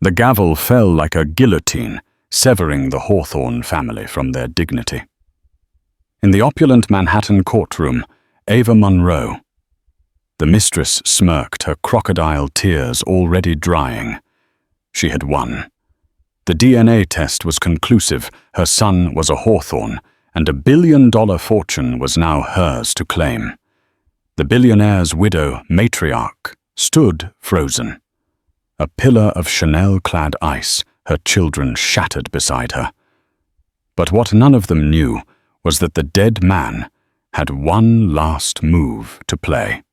The gavel fell like a guillotine, severing the Hawthorne family from their dignity. In the opulent Manhattan courtroom, Ava Monroe. The mistress smirked, her crocodile tears already drying. She had won. The DNA test was conclusive. Her son was a Hawthorne, and $1 billion fortune was now hers to claim. The billionaire's widow, matriarch, stood frozen. A pillar of Chanel-clad ice, her children shattered beside her. But what none of them knew was that the dead man had one last move to play.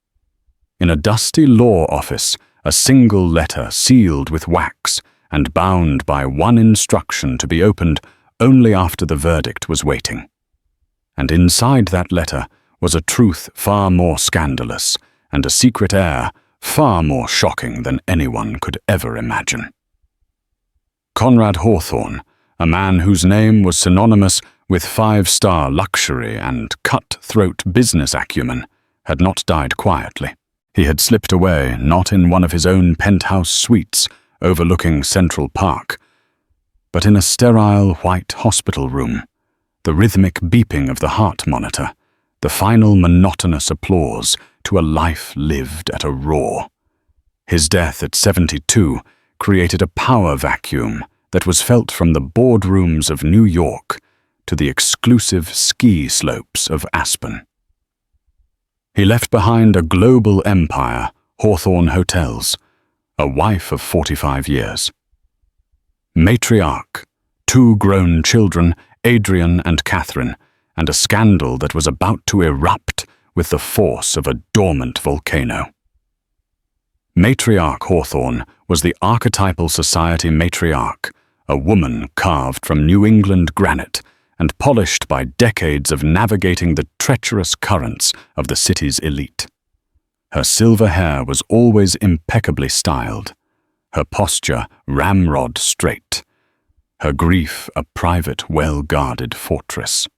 In a dusty law office, a single letter sealed with wax and bound by one instruction to be opened only after the verdict was waiting. And inside that letter was a truth far more scandalous and a secret heir far more shocking than anyone could ever imagine. Conrad Hawthorne, a man whose name was synonymous with five-star luxury and cut-throat business acumen, had not died quietly. He had slipped away, not in one of his own penthouse suites overlooking Central Park, but in a sterile white hospital room, the rhythmic beeping of the heart monitor, the final monotonous applause to a life lived at a roar. His death at 72 created a power vacuum that was felt from the boardrooms of New York to the exclusive ski slopes of Aspen. He left behind a global empire, Hawthorne Hotels, a wife of 45 years. Matriarch, 2 grown children, Adrian and Catherine, and a scandal that was about to erupt with the force of a dormant volcano. Matriarch Hawthorne was the archetypal society matriarch, a woman carved from New England granite and polished by decades of navigating the treacherous currents of the city's elite. Her silver hair was always impeccably styled, her posture ramrod straight, her grief a private, well-guarded fortress.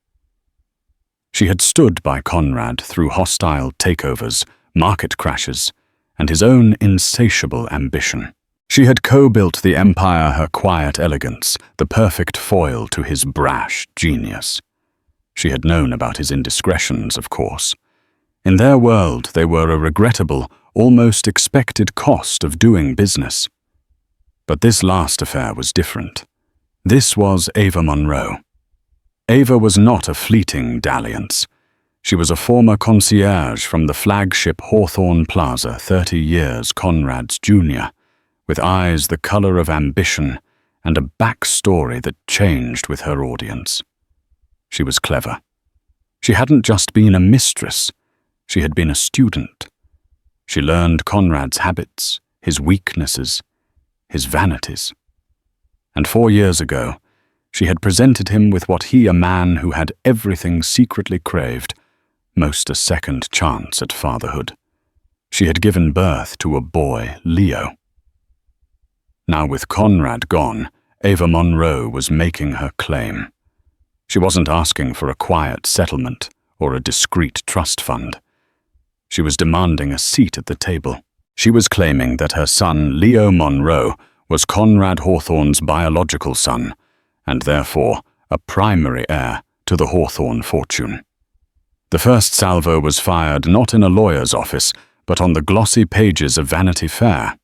She had stood by Conrad through hostile takeovers, market crashes, and his own insatiable ambition. She had co-built the empire her quiet elegance, the perfect foil to his brash genius. She had known about his indiscretions, of course. In their world, they were a regrettable, almost expected cost of doing business. But this last affair was different. This was Ava Monroe. Ava was not a fleeting dalliance. She was a former concierge from the flagship Hawthorne Plaza, 30 years Conrad's junior, with eyes the color of ambition and a backstory that changed with her audience. She was clever. She hadn't just been a mistress, she had been a student. She learned Conrad's habits, his weaknesses, his vanities. And 4 years ago, she had presented him with what he, a man who had everything secretly craved, most a second chance at fatherhood. She had given birth to a boy, Leo. Now with Conrad gone, Ava Monroe was making her claim. She wasn't asking for a quiet settlement or a discreet trust fund. She was demanding a seat at the table. She was claiming that her son, Leo Monroe, was Conrad Hawthorne's biological son, and therefore a primary heir to the Hawthorne fortune. The first salvo was fired not in a lawyer's office, but on the glossy pages of Vanity Fair.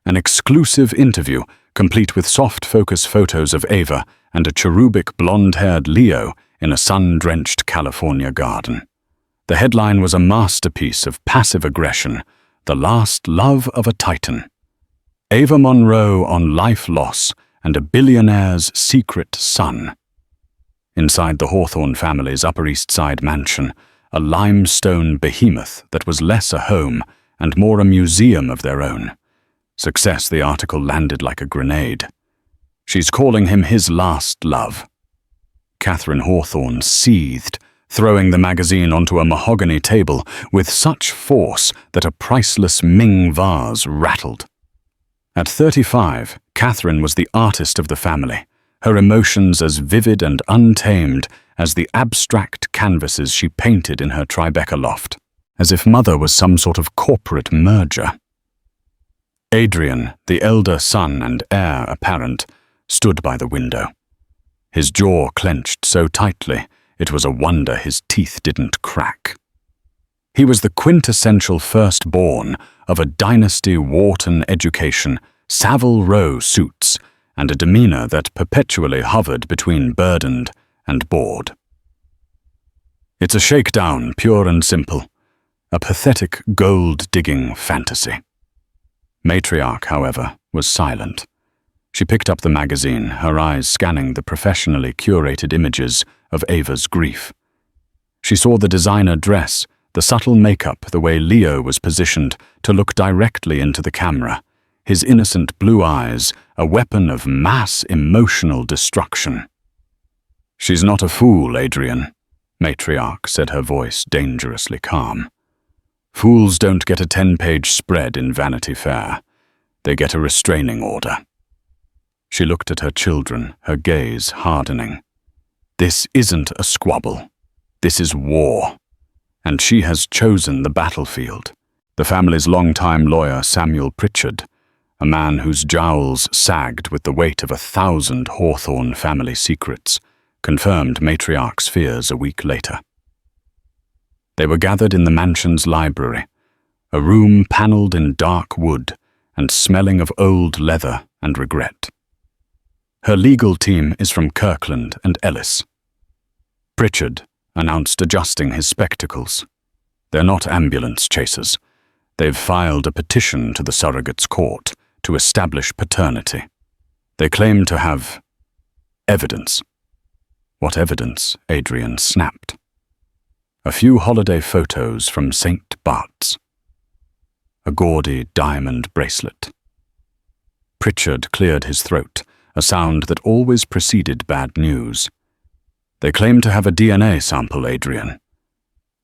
An exclusive interview, complete with soft-focus photos of Ava and a cherubic blonde-haired Leo in a sun-drenched California garden. The headline was a masterpiece of passive aggression, the last love of a titan. Ava Monroe on life loss and a billionaire's secret son. Inside the Hawthorne family's Upper East Side mansion, a limestone behemoth that was less a home and more a museum of their own. Success, the article landed like a grenade. She's calling him his last love. Catherine Hawthorne seethed, throwing the magazine onto a mahogany table with such force that a priceless Ming vase rattled. At 35, Catherine was the artist of the family, her emotions as vivid and untamed as the abstract canvases she painted in her Tribeca loft, as if Mother was some sort of corporate merger. Adrian, the elder son and heir apparent, stood by the window. His jaw clenched so tightly, it was a wonder his teeth didn't crack. He was the quintessential firstborn of a dynasty Wharton education, Savile Row suits, and a demeanor that perpetually hovered between burdened and bored. It's a shakedown, pure and simple, a pathetic gold-digging fantasy. Matriarch, however, was silent. She picked up the magazine, her eyes scanning the professionally curated images of Ava's grief. She saw the designer dress, the subtle makeup, the way Leo was positioned to look directly into the camera, his innocent blue eyes a weapon of mass emotional destruction. "She's not a fool, Adrian," Matriarch said, her voice dangerously calm. "Fools don't get a 10-page spread in Vanity Fair. They get a restraining order." She looked at her children, her gaze hardening. "This isn't a squabble. This is war. And she has chosen the battlefield." The family's longtime lawyer, Samuel Pritchard, a man whose jowls sagged with the weight of 1,000 Hawthorne family secrets, confirmed Matriarch's fears a week later. They were gathered in the mansion's library, a room panelled in dark wood and smelling of old leather and regret. Her legal team is from Kirkland and Ellis. Pritchard announced, adjusting his spectacles. "They're not ambulance chasers. They've filed a petition to the surrogate's court to establish paternity. They claim to have evidence." "What evidence?" Adrian snapped. "A few holiday photos from St. Bart's. A gaudy diamond bracelet." Pritchard cleared his throat, a sound that always preceded bad news. "They claim to have a DNA sample, Adrian.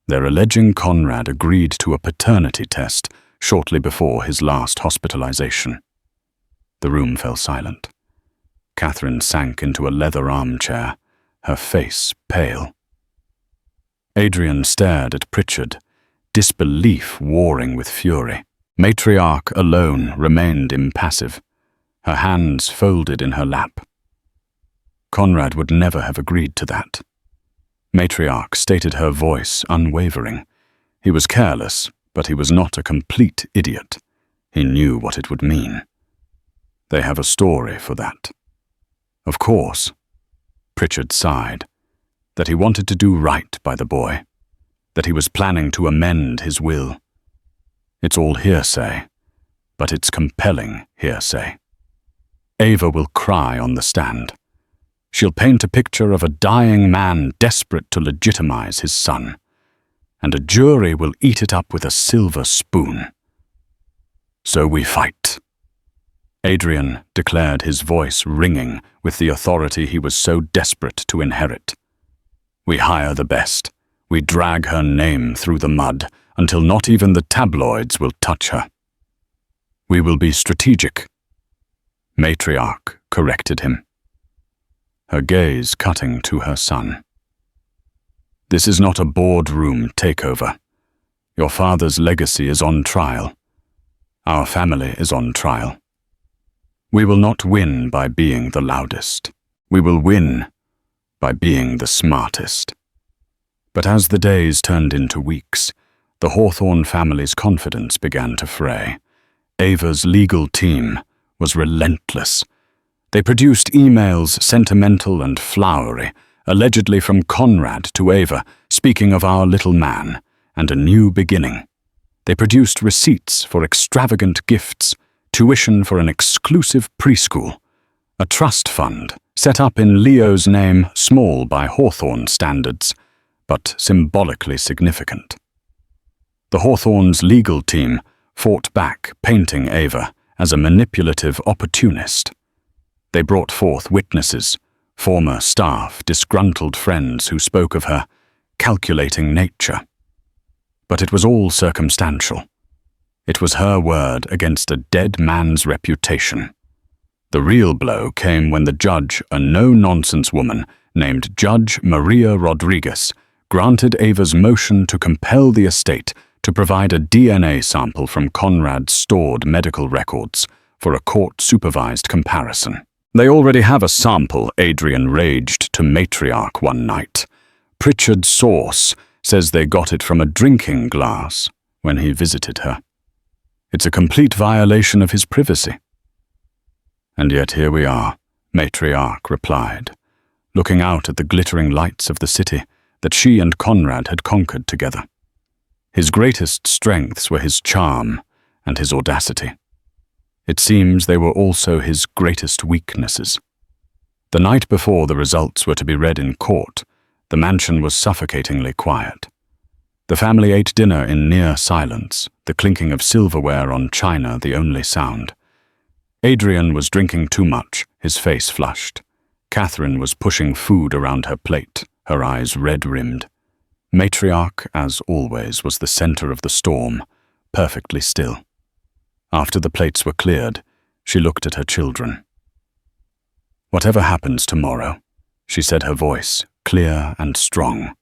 They're alleging Conrad agreed to a paternity test shortly before his last hospitalization." The room fell silent. Catherine sank into a leather armchair, her face pale. Adrian stared at Pritchard, disbelief warring with fury. Matriarch alone remained impassive, her hands folded in her lap. Conrad would never have agreed to that. Matriarch stated, her voice unwavering. He was careless, but he was not a complete idiot. He knew what it would mean. They have a story for that. Of course, Pritchard sighed, that he wanted to do right by the boy, that he was planning to amend his will. It's all hearsay, but it's compelling hearsay. Ava will cry on the stand. She'll paint a picture of a dying man desperate to legitimize his son, and a jury will eat it up with a silver spoon. So we fight. Adrian declared, his voice ringing with the authority he was so desperate to inherit. We hire the best. We drag her name through the mud until not even the tabloids will touch her. We will be strategic. Matriarch corrected him, her gaze cutting to her son. This is not a boardroom takeover. Your father's legacy is on trial. Our family is on trial. We will not win by being the loudest. We will win by being the smartest. But as the days turned into weeks, the Hawthorne family's confidence began to fray. Ava's legal team was relentless. They produced emails sentimental and flowery, allegedly from Conrad to Ava, speaking of our little man and a new beginning. They produced receipts for extravagant gifts, tuition for an exclusive preschool, a trust fund set up in Leo's name, small by Hawthorne standards, but symbolically significant. The Hawthorne's legal team fought back, painting Ava as a manipulative opportunist. They brought forth witnesses, former staff, disgruntled friends who spoke of her calculating nature. But it was all circumstantial. It was her word against a dead man's reputation. The real blow came when the judge, a no-nonsense woman named Judge Maria Rodriguez, granted Ava's motion to compel the estate to provide a DNA sample from Conrad's stored medical records for a court-supervised comparison. "They already have a sample," Adrian raged to Matriarch one night. "Pritchard's source says they got it from a drinking glass when he visited her. It's a complete violation of his privacy." "And yet here we are," Matriarch replied, looking out at the glittering lights of the city that she and Conrad had conquered together. His greatest strengths were his charm and his audacity. It seems they were also his greatest weaknesses. The night before the results were to be read in court, the mansion was suffocatingly quiet. The family ate dinner in near silence, the clinking of silverware on china the only sound. Adrian was drinking too much, his face flushed. Catherine was pushing food around her plate, her eyes red-rimmed. Matriarch, as always, was the center of the storm, perfectly still. After the plates were cleared, she looked at her children. "Whatever happens tomorrow," she said, her voice clear and strong,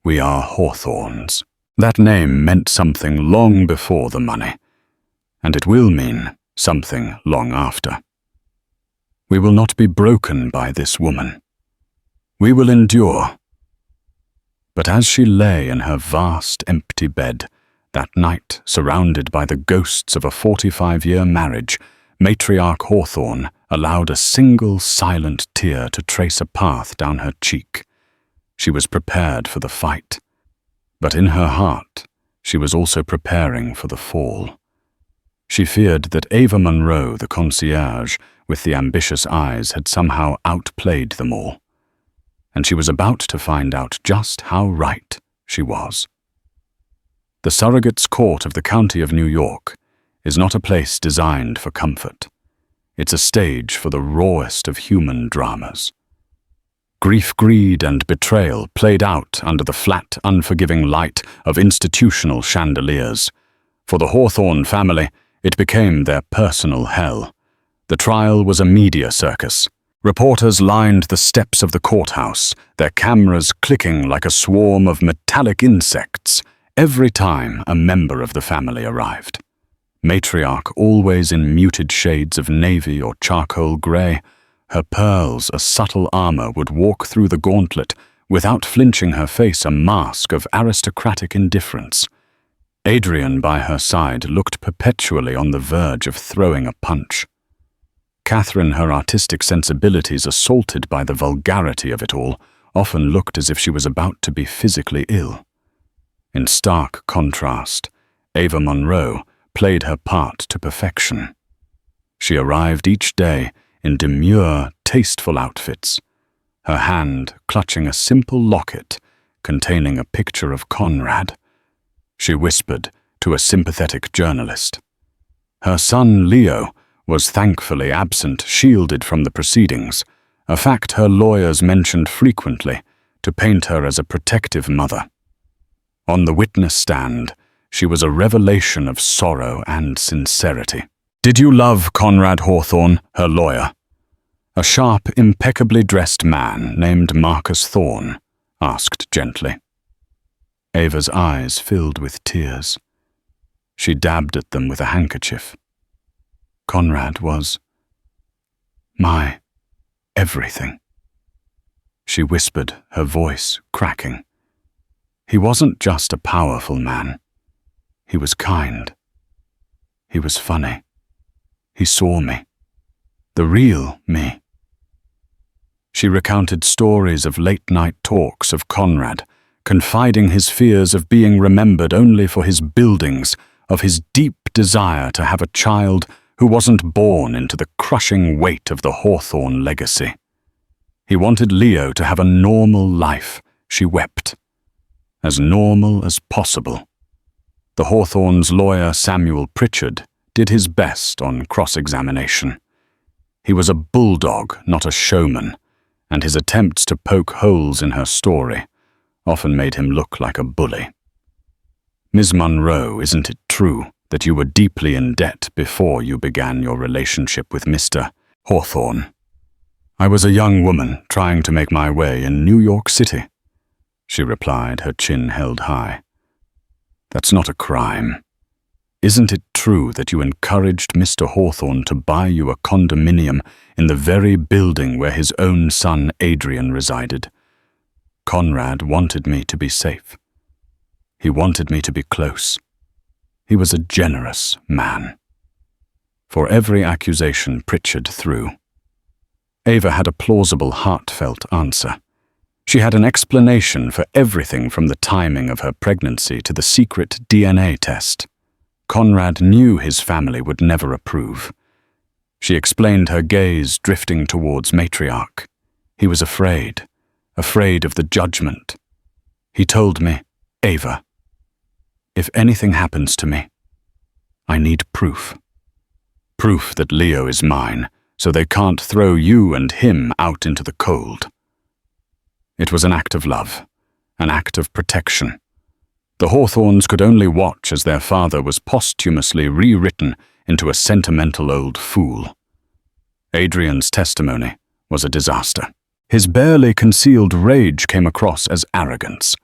"we are Hawthornes." That name meant something long before the money, and it will mean something long after. We will not be broken by this woman. We will endure. But as she lay in her vast, empty bed, that night, surrounded by the ghosts of a 45-year marriage, Matriarch Hawthorne allowed a single silent tear to trace a path down her cheek. She was prepared for the fight. But in her heart, she was also preparing for the fall. She feared that Ava Monroe, the concierge, with the ambitious eyes, had somehow outplayed them all. And she was about to find out just how right she was. The Surrogates Court of the County of New York is not a place designed for comfort. It's a stage for the rawest of human dramas. Grief, greed, and betrayal played out under the flat, unforgiving light of institutional chandeliers. For the Hawthorne family, it became their personal hell. The trial was a media circus. Reporters lined the steps of the courthouse, their cameras clicking like a swarm of metallic insects every time a member of the family arrived. Matriarch, always in muted shades of navy or charcoal grey, her pearls a subtle armor, would walk through the gauntlet without flinching, her face a mask of aristocratic indifference. Adrian, by her side, looked perpetually on the verge of throwing a punch. Catherine, her artistic sensibilities assaulted by the vulgarity of it all, often looked as if she was about to be physically ill. In stark contrast, Ava Monroe played her part to perfection. She arrived each day in demure, tasteful outfits, her hand clutching a simple locket containing a picture of Conrad. She whispered to a sympathetic journalist. Her son, Leo, was thankfully absent, shielded from the proceedings, a fact her lawyers mentioned frequently to paint her as a protective mother. On the witness stand, she was a revelation of sorrow and sincerity. "Did you love Conrad Hawthorne?" her lawyer, a sharp, impeccably dressed man named Marcus Thorne, asked gently. Ava's eyes filled with tears. She dabbed at them with a handkerchief. "Conrad was my everything," she whispered, her voice cracking. "He wasn't just a powerful man. He was kind. He was funny. He saw me. The real me." She recounted stories of late-night talks of Conrad, confiding his fears of being remembered only for his buildings, of his deep desire to have a child who wasn't born into the crushing weight of the Hawthorne legacy. He wanted Leo to have a normal life, she wept. As normal as possible. The Hawthorne's lawyer, Samuel Pritchard, did his best on cross-examination. He was a bulldog, not a showman, and his attempts to poke holes in her story often made him look like a bully. "Ms. Monroe, isn't it true that you were deeply in debt before you began your relationship with Mr. Hawthorne?" "I was a young woman trying to make my way in New York City," she replied, her chin held high. That's not a crime. Isn't it true that you encouraged Mr. Hawthorne to buy you a condominium in the very building where his own son Adrian resided? Conrad wanted me to be safe. He wanted me to be close. He was a generous man. For every accusation Pritchard threw, Ava had a plausible, heartfelt answer. She had an explanation for everything from the timing of her pregnancy to the secret DNA test. Conrad knew his family would never approve. She explained, her gaze drifting towards matriarch. He was afraid of the judgment. He told me, Ava, if anything happens to me, I need proof. Proof that Leo is mine, so they can't throw you and him out into the cold. It was an act of love, an act of protection. The Hawthornes could only watch as their father was posthumously rewritten into a sentimental old fool. Adrian's testimony was a disaster. His barely concealed rage came across as arrogance.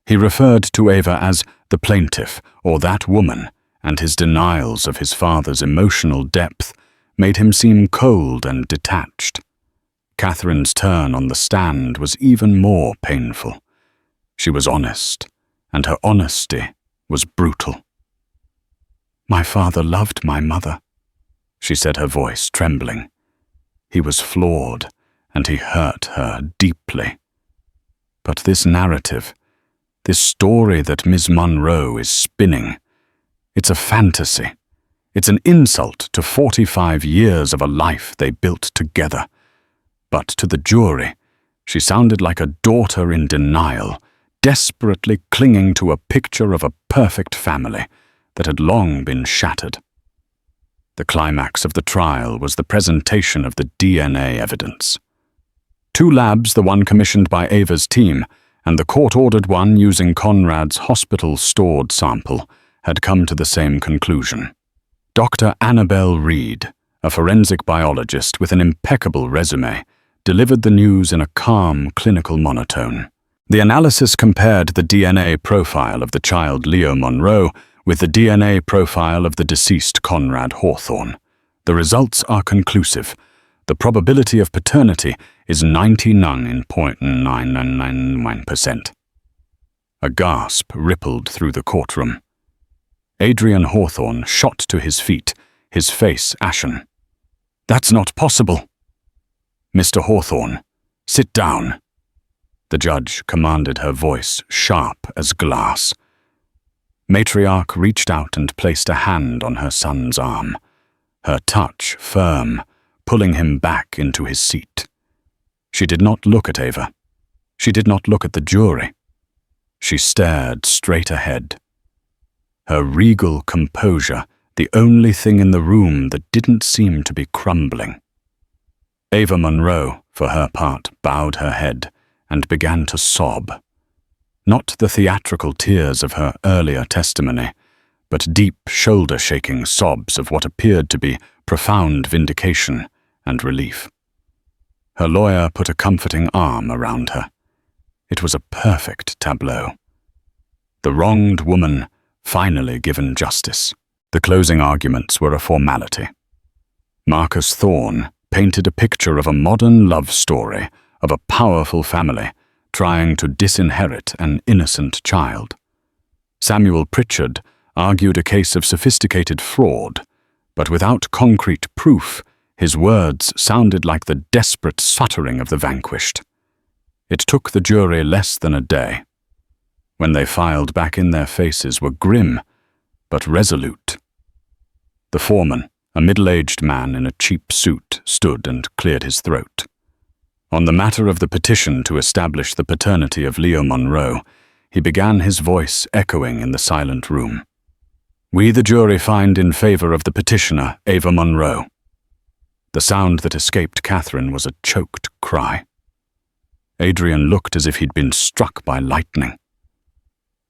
He referred to Ava as the plaintiff, or that woman, and his denials of his father's emotional depth made him seem cold and detached. Catherine's turn on the stand was even more painful. She was honest, and her honesty was brutal. My father loved my mother, she said, her voice trembling. He was flawed, and he hurt her deeply. But this narrative, this story that Ms. Monroe is spinning, it's a fantasy. It's an insult to 45 years of a life they built together. But to the jury, she sounded like a daughter in denial, desperately clinging to a picture of a perfect family that had long been shattered. The climax of the trial was the presentation of the DNA evidence. 2 labs, the one commissioned by Ava's team, and the court-ordered one using Conrad's hospital-stored sample, had come to the same conclusion. Dr. Annabelle Reed, a forensic biologist with an impeccable resume, delivered the news in a calm, clinical monotone. The analysis compared the DNA profile of the child Leo Monroe with the DNA profile of the deceased Conrad Hawthorne. The results are conclusive. The probability of paternity is 99.999%. A gasp rippled through the courtroom. Adrian Hawthorne shot to his feet, his face ashen. That's not possible. Mr. Hawthorne, sit down. The judge commanded, her voice sharp as glass. Matriarch reached out and placed a hand on her son's arm, her touch firm, pulling him back into his seat. She did not look at Ava. She did not look at the jury. She stared straight ahead. Her regal composure, the only thing in the room that didn't seem to be crumbling. Ava Monroe, for her part, bowed her head and began to sob. Not the theatrical tears of her earlier testimony, but deep, shoulder-shaking sobs of what appeared to be profound vindication and relief. Her lawyer put a comforting arm around her. It was a perfect tableau. The wronged woman finally given justice. The closing arguments were a formality. Marcus Thorne painted a picture of a modern love story of a powerful family trying to disinherit an innocent child. Samuel Pritchard argued a case of sophisticated fraud, but without concrete proof, his words sounded like the desperate stuttering of the vanquished. It took the jury less than a day. When they filed back in, their faces were grim, but resolute. The foreman, a middle-aged man in a cheap suit, stood and cleared his throat. On the matter of the petition to establish the paternity of Leo Monroe, he began, his voice echoing in the silent room. We, the jury, find in favor of the petitioner, Ava Monroe. The sound that escaped Catherine was a choked cry. Adrian looked as if he'd been struck by lightning.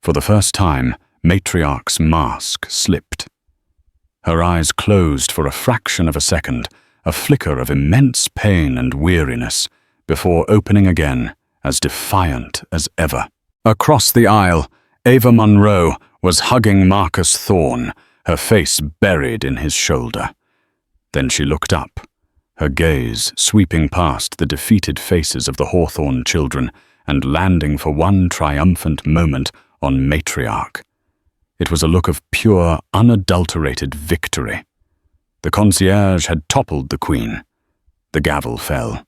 For the first time, Matriarch's mask slipped. Her eyes closed for a fraction of a second, a flicker of immense pain and weariness, before opening again, as defiant as ever. Across the aisle, Ava Monroe, was hugging Marcus Thorne, her face buried in his shoulder. Then she looked up, her gaze sweeping past the defeated faces of the Hawthorne children and landing for one triumphant moment on Matriarch. It was a look of pure, unadulterated victory. The concierge had toppled the Queen. The gavel fell.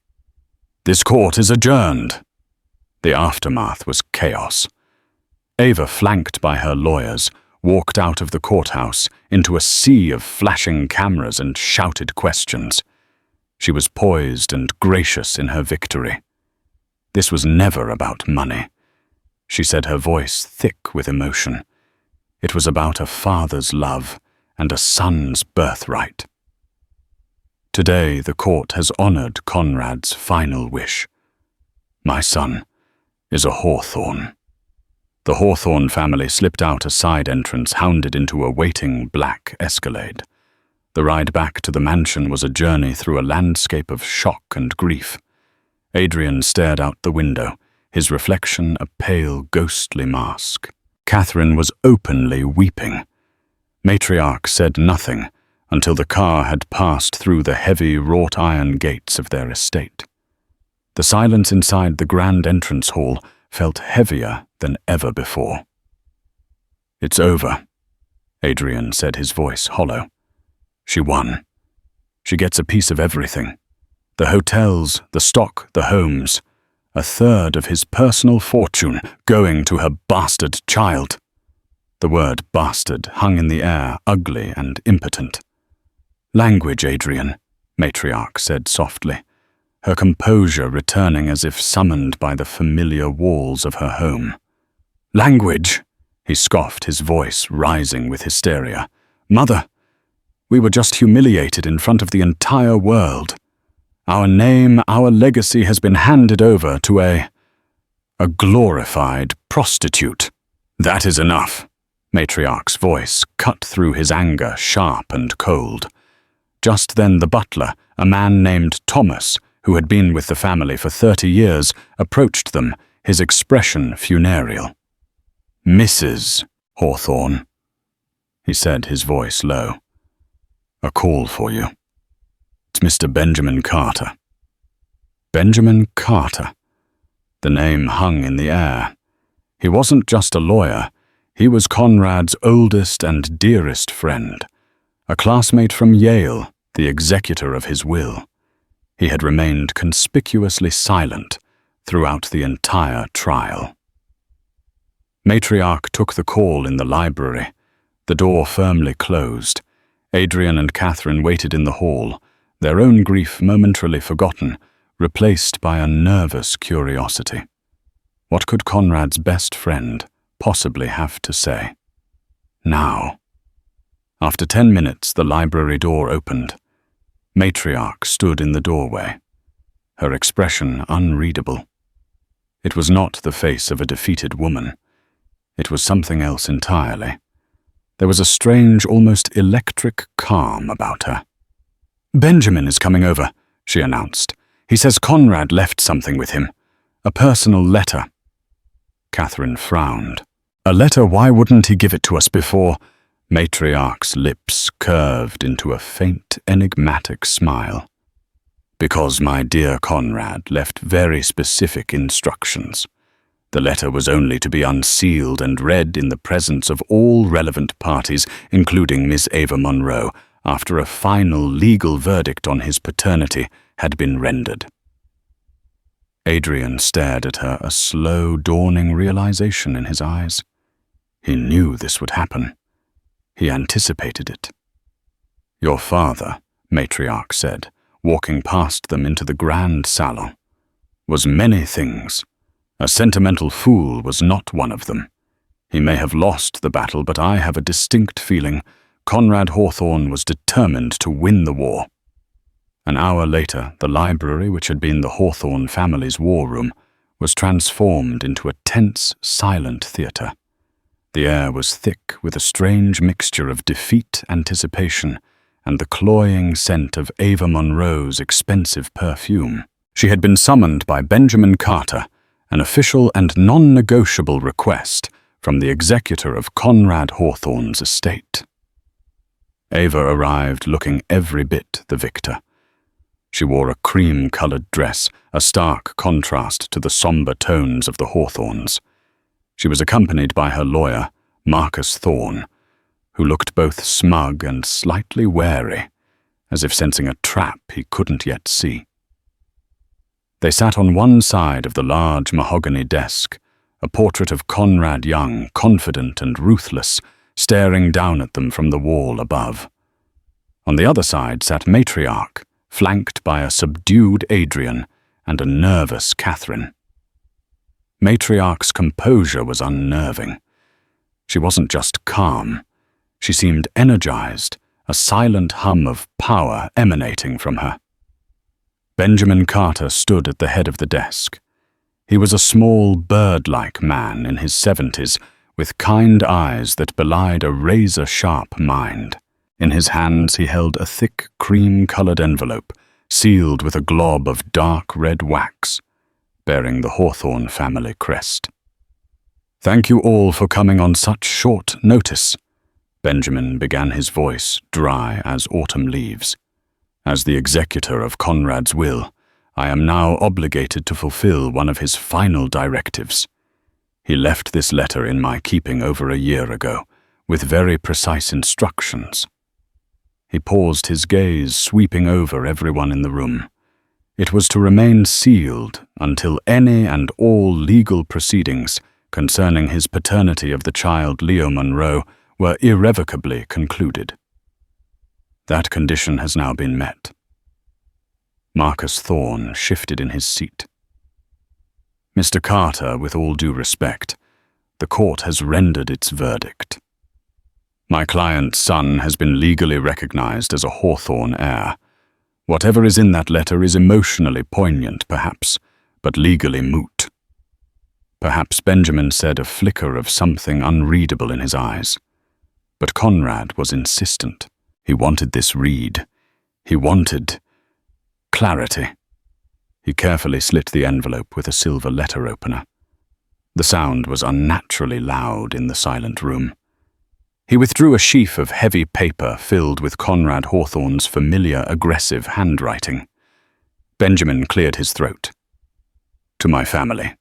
"This court is adjourned." The aftermath was chaos. Ava, flanked by her lawyers, walked out of the courthouse into a sea of flashing cameras and shouted questions. She was poised and gracious in her victory. This was never about money. She said, her voice thick with emotion. It was about a father's love and a son's birthright. Today, the court has honored Conrad's final wish. My son is a Hawthorne. The Hawthorne family slipped out a side entrance hounded into a waiting black Escalade. The ride back to the mansion was a journey through a landscape of shock and grief. Adrian stared out the window, his reflection a pale, ghostly mask. Catherine was openly weeping. Matriarch said nothing until the car had passed through the heavy wrought-iron gates of their estate. The silence inside the grand entrance hall felt heavier than ever before. "It's over," Adrian said, his voice hollow. "She won. She gets a piece of everything. The hotels, the stock, the homes. A third of his personal fortune going to her bastard child." The word bastard hung in the air, ugly and impotent. "Language, Adrian," Matriarch said softly, her composure returning as if summoned by the familiar walls of her home. "Language," he scoffed, his voice rising with hysteria. "Mother, we were just humiliated in front of the entire world. Our name, our legacy has been handed over to a glorified prostitute." "That is enough." Matriarch's voice cut through his anger, sharp and cold. Just then the butler, a man named Thomas, who had been with the family for 30 years, approached them, his expression funereal. "Mrs. Hawthorne," he said, his voice low. "A call for you. It's Mr. Benjamin Carter." Benjamin Carter. The name hung in the air. He wasn't just a lawyer. He was Conrad's oldest and dearest friend, a classmate from Yale, the executor of his will. He had remained conspicuously silent throughout the entire trial. Matriarch took the call in the library, the door firmly closed. Adrian and Catherine waited in the hall, their own grief momentarily forgotten, replaced by a nervous curiosity. What could Conrad's best friend possibly have to say? Now. After 10 minutes, the library door opened. Matriarch stood in the doorway, her expression unreadable. It was not the face of a defeated woman. It was something else entirely. There was a strange, almost electric calm about her. "Benjamin is coming over," she announced. "He says Conrad left something with him. A personal letter." Catherine frowned. "A letter? Why wouldn't he give it to us before?" Matriarch's lips curved into a faint, enigmatic smile. "Because my dear Conrad left very specific instructions. The letter was only to be unsealed and read in the presence of all relevant parties, including Miss Ava Monroe, after a final legal verdict on his paternity had been rendered." Adrian stared at her, a slow, dawning realization in his eyes. He knew this would happen. He anticipated it. "Your father," Matriarch said, walking past them into the grand salon, "was many things. A sentimental fool was not one of them. He may have lost the battle, but I have a distinct feeling Conrad Hawthorne was determined to win the war." An hour later, the library, which had been the Hawthorne family's war room, was transformed into a tense, silent theatre. The air was thick with a strange mixture of defeat anticipation and the cloying scent of Ava Monroe's expensive perfume. She had been summoned by Benjamin Carter, an official and non-negotiable request from the executor of Conrad Hawthorne's estate. Ava arrived looking every bit the victor. She wore a cream-colored dress, a stark contrast to the somber tones of the Hawthornes. She was accompanied by her lawyer, Marcus Thorne, who looked both smug and slightly wary, as if sensing a trap he couldn't yet see. They sat on one side of the large mahogany desk, a portrait of Conrad Young, confident and ruthless, staring down at them from the wall above. On the other side sat Matriarch, flanked by a subdued Adrian and a nervous Catherine. Matriarch's composure was unnerving. She wasn't just calm. She seemed energized, a silent hum of power emanating from her. Benjamin Carter stood at the head of the desk. He was a small, bird-like man in his 70s, with kind eyes that belied a razor-sharp mind. In his hands he held a thick, cream-colored envelope, sealed with a glob of dark red wax, bearing the Hawthorne family crest. "Thank you all for coming on such short notice," Benjamin began, his voice dry as autumn leaves. "As the executor of Conrad's will, I am now obligated to fulfill one of his final directives. He left this letter in my keeping over a year ago, with very precise instructions." He paused, his gaze sweeping over everyone in the room. It was to remain sealed until any and all legal proceedings concerning his paternity of the child Leo Monroe were irrevocably concluded. That condition has now been met. Marcus Thorne shifted in his seat. "Mr. Carter, with all due respect, the court has rendered its verdict. My client's son has been legally recognized as a Hawthorne heir. Whatever is in that letter is emotionally poignant, perhaps, but legally moot." Perhaps Benjamin said, a flicker of something unreadable in his eyes. But Conrad was insistent. He wanted this read. He wanted clarity. He carefully slit the envelope with a silver letter opener. The sound was unnaturally loud in the silent room. He withdrew a sheaf of heavy paper filled with Conrad Hawthorne's familiar, aggressive handwriting. Benjamin cleared his throat. "To my family,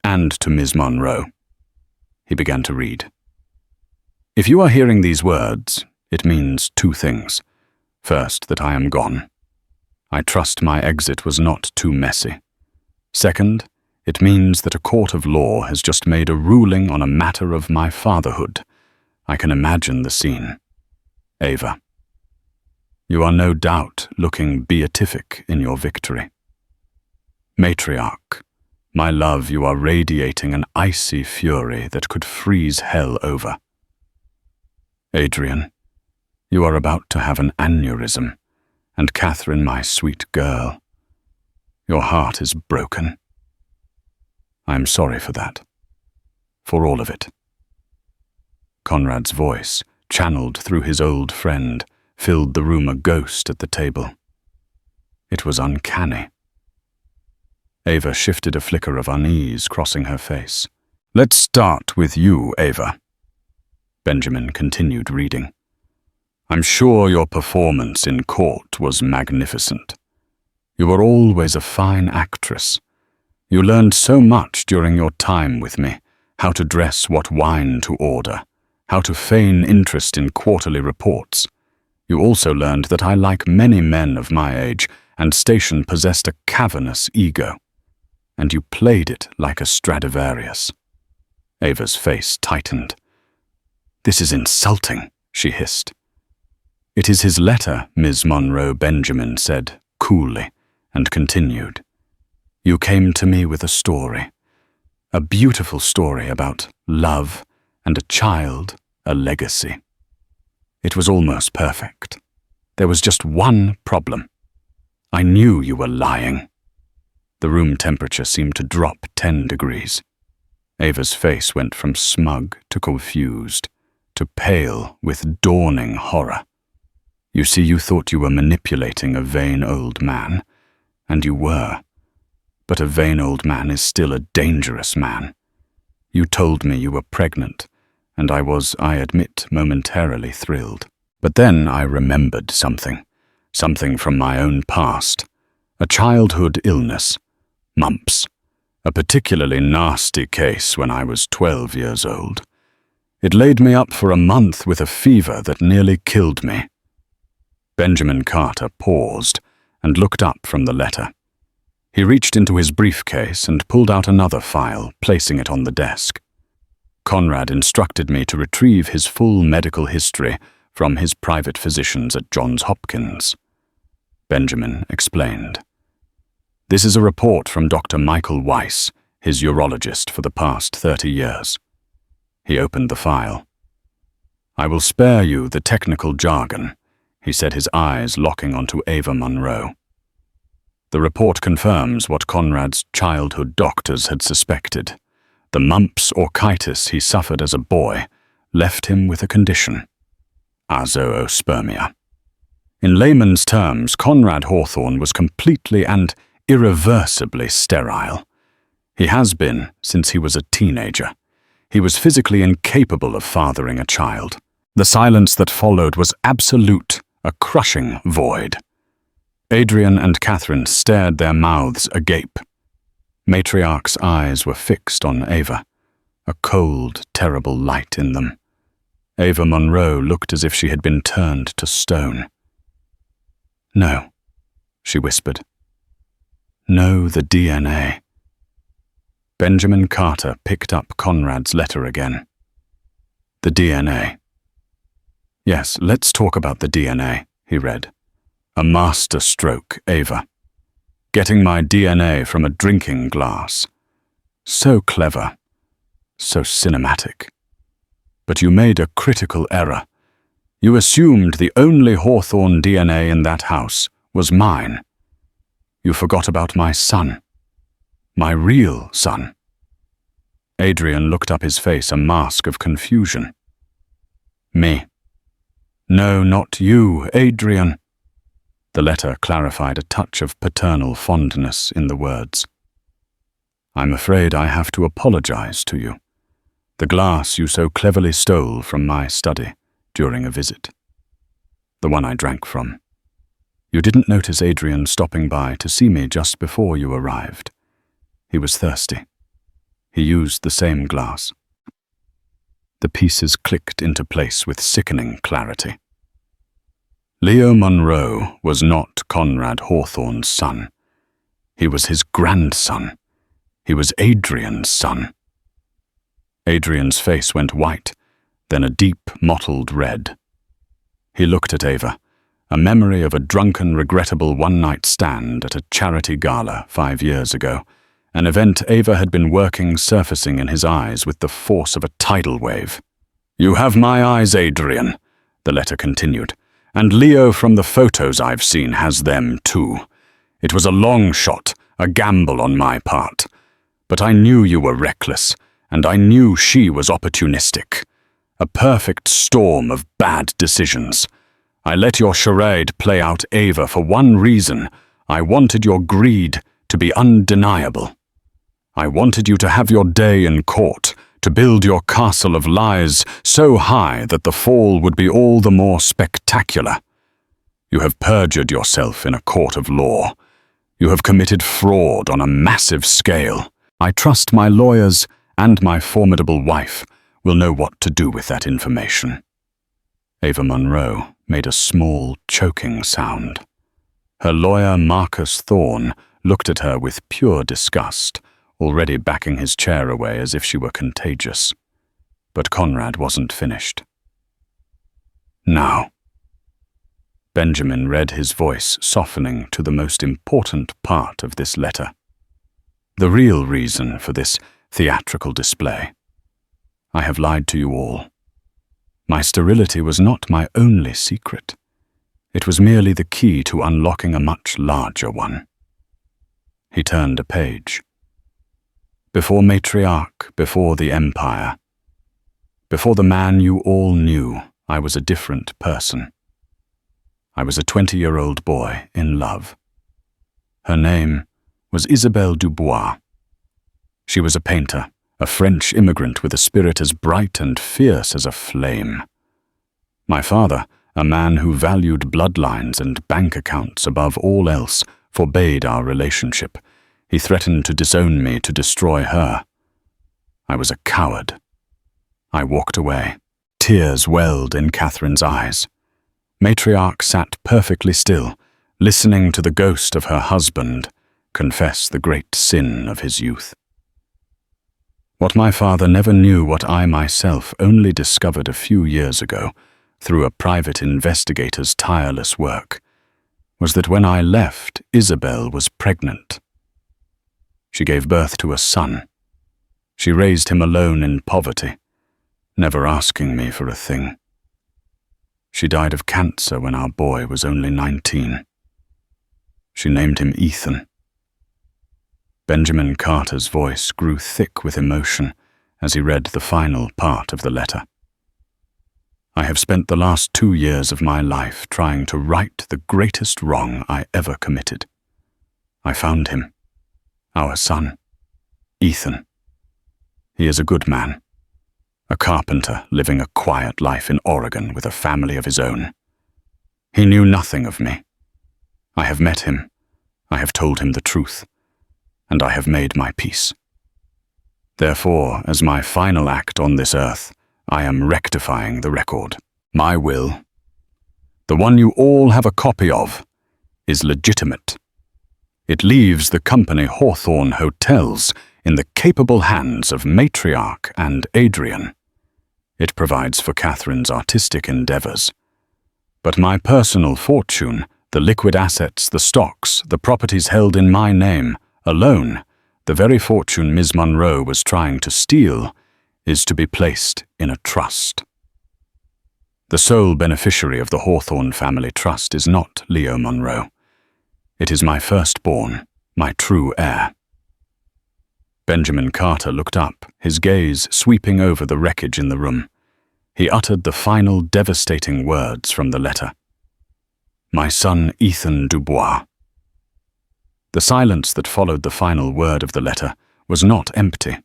and to Ms. Monroe." He began to read. "If you are hearing these words, it means two things. First, that I am gone. I trust my exit was not too messy. Second, it means that a court of law has just made a ruling on a matter of my fatherhood. I can imagine the scene. Ava, you are no doubt looking beatific in your victory. Matriarch, my love, you are radiating an icy fury that could freeze hell over. Adrian, you are about to have an aneurysm, and Catherine, my sweet girl, your heart is broken. I am sorry for that, for all of it." Conrad's voice, channeled through his old friend, filled the room a ghost at the table. It was uncanny. Ava shifted, a flicker of unease crossing her face. "Let's start with you, Ava." Benjamin continued reading. "I'm sure your performance in court was magnificent. You were always a fine actress. You learned so much during your time with me, how to dress, what wine to order, how to feign interest in quarterly reports. You also learned that I, like many men of my age and station, possessed a cavernous ego. And you played it like a Stradivarius." Ava's face tightened. "This is insulting," she hissed. "It is his letter, Ms. Monroe," Benjamin said, coolly, and continued. "You came to me with a story. A beautiful story about love and a child, a legacy. It was almost perfect. There was just one problem. I knew you were lying." The room temperature seemed to drop 10 degrees. Ava's face went from smug to confused, to pale with dawning horror. "You see, you thought you were manipulating a vain old man, and you were. But a vain old man is still a dangerous man. You told me you were pregnant, and I was, I admit, momentarily thrilled. But then I remembered something from my own past. A childhood illness, mumps, a particularly nasty case when I was 12 years old. It laid me up for a month with a fever that nearly killed me. Benjamin Carter paused and looked up from the letter. He reached into his briefcase and pulled out another file, placing it on the desk. Conrad instructed me to retrieve his full medical history from his private physicians at Johns Hopkins. Benjamin explained. This is a report from Dr. Michael Weiss, his urologist for the past 30 years. He opened the file. I will spare you the technical jargon, he said, his eyes locking onto Ava Monroe. The report confirms what Conrad's childhood doctors had suspected. The mumps or chitis he suffered as a boy left him with a condition, azoospermia. In layman's terms, Conrad Hawthorne was completely and irreversibly sterile. He has been since he was a teenager. He was physically incapable of fathering a child. The silence that followed was absolute, a crushing void. Adrian and Catherine stared, their mouths agape. Matriarch's eyes were fixed on Ava, a cold, terrible light in them. Ava Monroe looked as if she had been turned to stone. No, she whispered. No, the DNA. Benjamin Carter picked up Conrad's letter again. The DNA. Yes, let's talk about the DNA, he read. A master stroke, Ava. Getting my DNA from a drinking glass. So clever. So cinematic. But you made a critical error. You assumed the only Hawthorne DNA in that house was mine. You forgot about my son. My real son. Adrian looked up, his face a mask of confusion. Me. No, not you, Adrian. The letter clarified a touch of paternal fondness in the words. I'm afraid I have to apologize to you. The glass you so cleverly stole from my study during a visit. The one I drank from. You didn't notice Adrian stopping by to see me just before you arrived. He was thirsty. He used the same glass. The pieces clicked into place with sickening clarity. Leo Monroe was not Conrad Hawthorne's son. He was his grandson. He was Adrian's son. Adrian's face went white, then a deep, mottled red. He looked at Ava, a memory of a drunken, regrettable one-night stand at a charity gala 5 years ago, an event Ava had been working surfacing in his eyes with the force of a tidal wave. You have my eyes, Adrian, the letter continued, and Leo from the photos I've seen has them too. It was a long shot, a gamble on my part. But I knew you were reckless, and I knew she was opportunistic. A perfect storm of bad decisions. I let your charade play out, Ava, for one reason. I wanted your greed to be undeniable. I wanted you to have your day in court, to build your castle of lies so high that the fall would be all the more spectacular. You have perjured yourself in a court of law. You have committed fraud on a massive scale. I trust my lawyers and my formidable wife will know what to do with that information. Ava Monroe made a small, choking sound. Her lawyer, Marcus Thorne, looked at her with pure disgust, already backing his chair away as if she were contagious. But Conrad wasn't finished. Now. Benjamin read, his voice softening to the most important part of this letter. The real reason for this theatrical display. I have lied to you all. My sterility was not my only secret. It was merely the key to unlocking a much larger one. He turned a page. Before matriarch, before the empire, before the man you all knew, I was a different person. I was a 20-year-old boy in love. Her name was Isabelle Dubois. She was a painter, a French immigrant with a spirit as bright and fierce as a flame. My father, a man who valued bloodlines and bank accounts above all else, forbade our relationship. He threatened to disown me, to destroy her. I was a coward. I walked away. Tears welled in Catherine's eyes. Matriarch sat perfectly still, listening to the ghost of her husband confess the great sin of his youth. What my father never knew, what I myself only discovered a few years ago through a private investigator's tireless work, was that when I left, Isabel was pregnant. She gave birth to a son. She raised him alone in poverty, never asking me for a thing. She died of cancer when our boy was only 19. She named him Ethan. Benjamin Carter's voice grew thick with emotion as he read the final part of the letter. I have spent the last 2 years of my life trying to right the greatest wrong I ever committed. I found him, our son, Ethan. He is a good man, a carpenter living a quiet life in Oregon with a family of his own. He knew nothing of me. I have met him, I have told him the truth, and I have made my peace. Therefore, as my final act on this earth, I am rectifying the record. My will, the one you all have a copy of, is legitimate. It leaves the company Hawthorne Hotels in the capable hands of Matriarch and Adrian. It provides for Catherine's artistic endeavors. But my personal fortune, the liquid assets, the stocks, the properties held in my name, alone, the very fortune Ms. Monroe was trying to steal, is to be placed in a trust. The sole beneficiary of the Hawthorne family trust is not Leo Monroe. It is my firstborn, my true heir. Benjamin Carter looked up, his gaze sweeping over the wreckage in the room. He uttered the final devastating words from the letter. My son Ethan Dubois. The silence that followed the final word of the letter was not empty.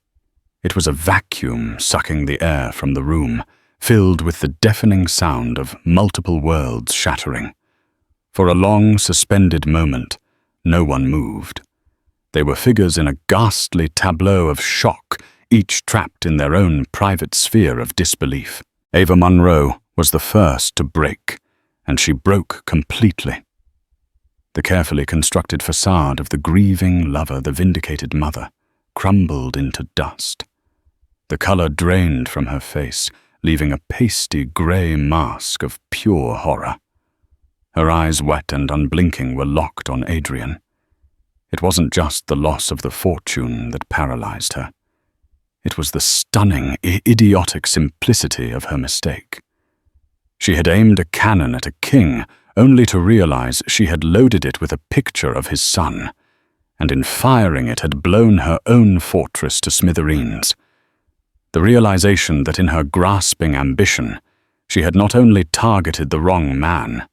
It was a vacuum sucking the air from the room, filled with the deafening sound of multiple worlds shattering. For a long, suspended moment, no one moved. They were figures in a ghastly tableau of shock, each trapped in their own private sphere of disbelief. Ava Monroe was the first to break, and she broke completely. The carefully constructed facade of the grieving lover, the vindicated mother, crumbled into dust. The color drained from her face, leaving a pasty grey mask of pure horror. Her eyes, wet and unblinking, were locked on Adrian. It wasn't just the loss of the fortune that paralyzed her. It was the stunning, idiotic simplicity of her mistake. She had aimed a cannon at a king, only to realize she had loaded it with a picture of his son, and in firing it had blown her own fortress to smithereens. The realization that in her grasping ambition, she had not only targeted the wrong man,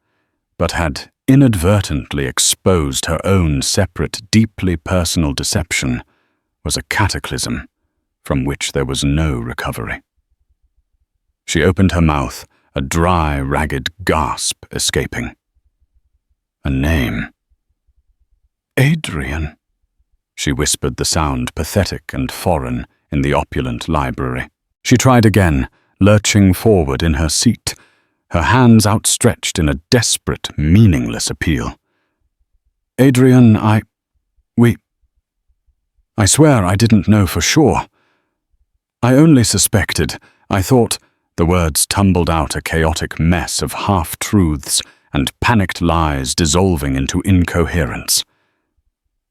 but had inadvertently exposed her own separate, deeply personal deception, was a cataclysm from which there was no recovery. She opened her mouth, a dry, ragged gasp escaping. A name. Adrian, she whispered, the sound pathetic and foreign in the opulent library. She tried again, lurching forward in her seat, her hands outstretched in a desperate, meaningless appeal. Adrian, I swear I didn't know for sure. I only suspected. I thought. The words tumbled out, a chaotic mess of half-truths and panicked lies dissolving into incoherence.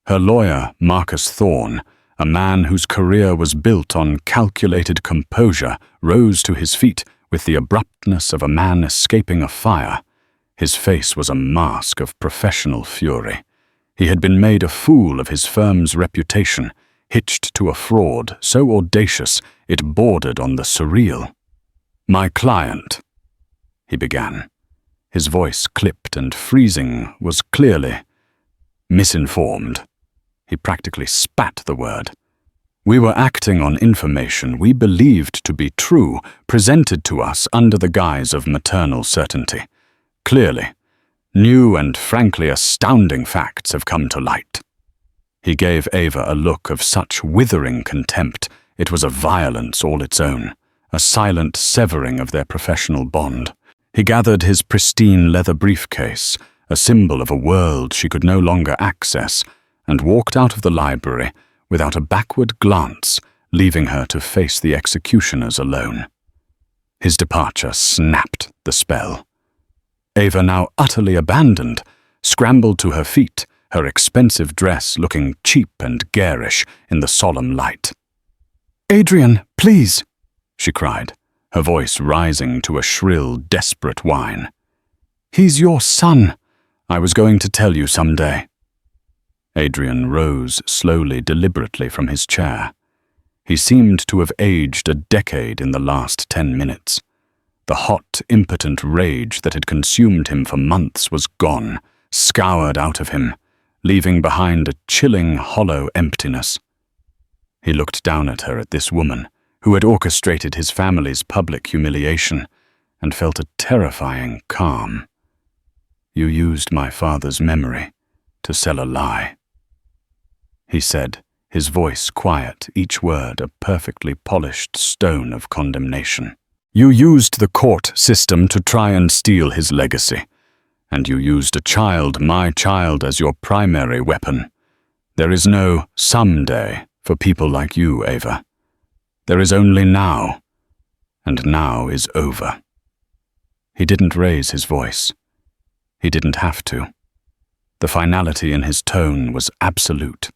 Her lawyer, Marcus Thorne, a man whose career was built on calculated composure, rose to his feet with the abruptness of a man escaping a fire. His face was a mask of professional fury. He had been made a fool of his firm's reputation, hitched to a fraud so audacious it bordered on the surreal. My client, he began. His voice, clipped and freezing, was clearly misinformed. He practically spat the word. We were acting on information we believed to be true, presented to us under the guise of maternal certainty. Clearly, new and frankly astounding facts have come to light." He gave Ava a look of such withering contempt it was a violence all its own, a silent severing of their professional bond. He gathered his pristine leather briefcase, a symbol of a world she could no longer access, and walked out of the library without a backward glance, leaving her to face the executioners alone. His departure snapped the spell. Ava, now utterly abandoned, scrambled to her feet, her expensive dress looking cheap and garish in the solemn light. "Adrian, please," she cried, her voice rising to a shrill, desperate whine. "He's your son. I was going to tell you someday." Adrian rose slowly, deliberately from his chair. He seemed to have aged a decade in the last 10 minutes. The hot, impotent rage that had consumed him for months was gone, scoured out of him, leaving behind a chilling, hollow emptiness. He looked down at her, at this woman, who had orchestrated his family's public humiliation, and felt a terrifying calm. "You used my father's memory to sell a lie," he said, his voice quiet, each word a perfectly polished stone of condemnation. "You used the court system to try and steal his legacy, and you used a child, my child, as your primary weapon. There is no someday for people like you, Ava. There is only now, and now is over." He didn't raise his voice. He didn't have to. The finality in his tone was absolute.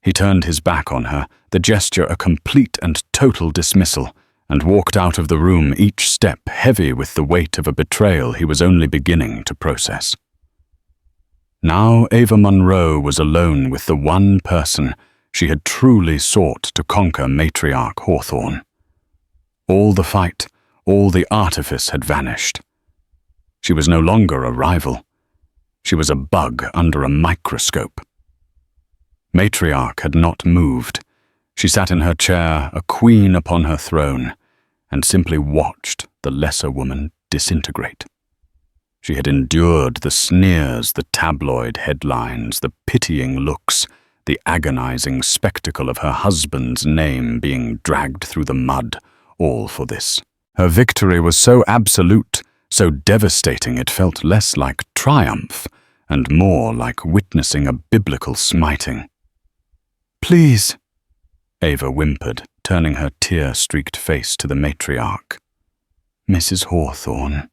He turned his back on her, the gesture a complete and total dismissal, and walked out of the room, each step heavy with the weight of a betrayal he was only beginning to process. Now Ava Monroe was alone with the one person she had truly sought to conquer matriarch Hawthorne. All the fight, all the artifice had vanished. She was no longer a rival. She was a bug under a microscope. Matriarch had not moved. She sat in her chair, a queen upon her throne, and simply watched the lesser woman disintegrate. She had endured the sneers, the tabloid headlines, the pitying looks, the agonizing spectacle of her husband's name being dragged through the mud, all for this. Her victory was so absolute, so devastating it felt less like triumph and more like witnessing a biblical smiting. "Please," Ava whimpered, turning her tear-streaked face to the matriarch. "Mrs. Hawthorne.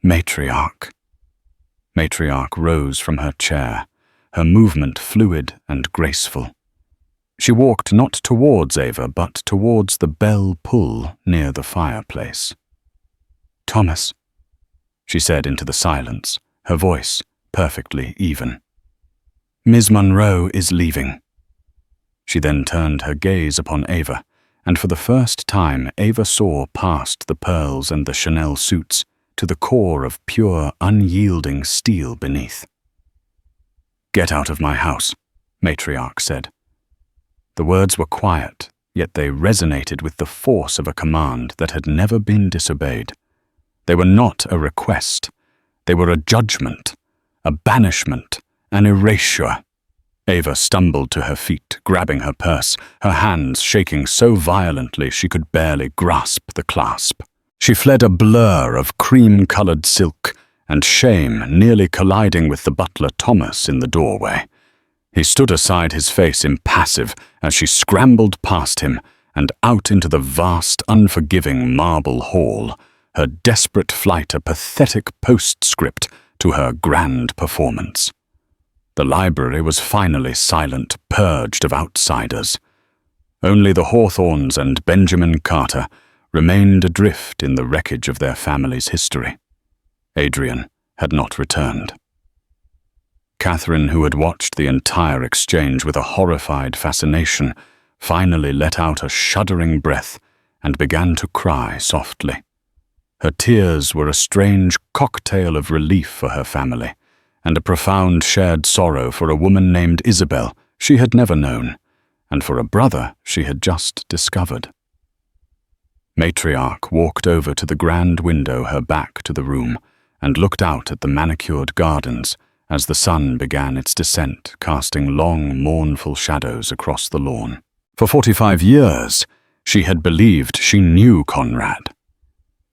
Matriarch." Matriarch rose from her chair, her movement fluid and graceful. She walked not towards Ava, but towards the bell pull near the fireplace. "Thomas," she said into the silence, her voice perfectly even. "Ms. Monroe is leaving." She then turned her gaze upon Ava, and for the first time Ava saw past the pearls and the Chanel suits to the core of pure, unyielding steel beneath. "Get out of my house," Matriarch said. The words were quiet, yet they resonated with the force of a command that had never been disobeyed. They were not a request. They were a judgment, a banishment, an erasure. Ava stumbled to her feet, grabbing her purse, her hands shaking so violently she could barely grasp the clasp. She fled a blur of cream-colored silk, and shame nearly colliding with the butler Thomas in the doorway. He stood aside, his face impassive, as she scrambled past him and out into the vast, unforgiving marble hall, her desperate flight a pathetic postscript to her grand performance. The library was finally silent, purged of outsiders. Only the Hawthornes and Benjamin Carter remained adrift in the wreckage of their family's history. Adrian had not returned. Catherine, who had watched the entire exchange with a horrified fascination, finally let out a shuddering breath and began to cry softly. Her tears were a strange cocktail of relief for her family, and a profound shared sorrow for a woman named Isabel she had never known, and for a brother she had just discovered. Matriarch walked over to the grand window her back to the room and looked out at the manicured gardens as the sun began its descent, casting long, mournful shadows across the lawn. For 45 years, she had believed she knew Conrad.